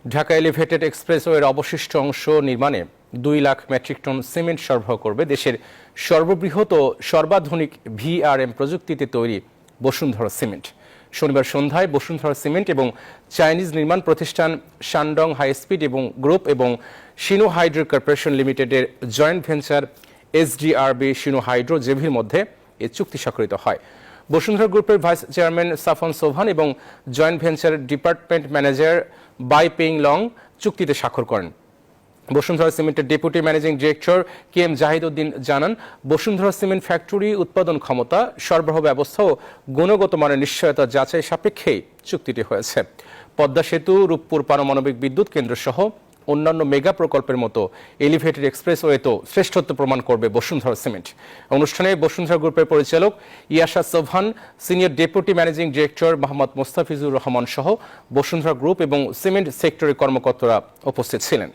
Dhaka elevated এক্সপ্রেসওয়ের অবশিষ্ট অংশ নির্মাণে 2 লাখ মেট্রিক টন সিমেন্ট সরবরাহ করবে দেশের সর্ববৃহৎ ও সর্বাধুনিক ভিআরএম প্রযুক্তিতে তৈরি বসুন্ধরা সিমেন্ট। শনিবার সন্ধ্যায় বসুন্ধরা সিমেন্ট এবং চাইনিজ নির্মাণ প্রতিষ্ঠান শানডং হাই স্পিড এবং গ্রুপ এবং শিনো হাইড্রো কর্পোরেশন লিমিটেডের জয়েন্ট ভেঞ্চার এসডিআরবি শিনো হাইড্রো জেভির মধ্যে এ চুক্তি স্বাক্ষরিত হয়। বসুন্ধরা গ্রুপের ভাইস চেয়ারম্যান সাফন সোভান এবং জয়েন্ট ভেঞ্চার ডিপার্টমেন্ট ম্যানেজার বাই পেইং লং চুক্তিতে স্বাক্ষর করেন। বসুন্ধরা সিমেন্টের deputy managing director K M Zahid Uddin জানান, বসুন্ধরা সিমেন্ট ফ্যাক্টরি উৎপাদন ক্ষমতা, সরবরাহ ব্যবস্থা ও গুণগত মানের নিশ্চয়তা যাচাই সাপেক্ষেই চুক্তিটি হয়েছে। পদ্মা সেতু, রূপপুর পারমাণবিক বিদ্যুৎ কেন্দ্র সহ অন্যান্য মেগা প্রকল্পের মতো এলিভেটেড এক্সপ্রেসওয়েতেও শ্রেষ্ঠত্ব প্রমাণ করবে বসুন্ধরা সিমেন্ট। অনুষ্ঠানে বসুন্ধরা গ্রুপের পরিচালক Yasha Sobhan, senior deputy managing director Mohammad Mostafizur Rahman সহ বসুন্ধরা গ্রুপ এবং সিমেন্ট সেক্টরের কর্মকর্তারা উপস্থিত ছিলেন।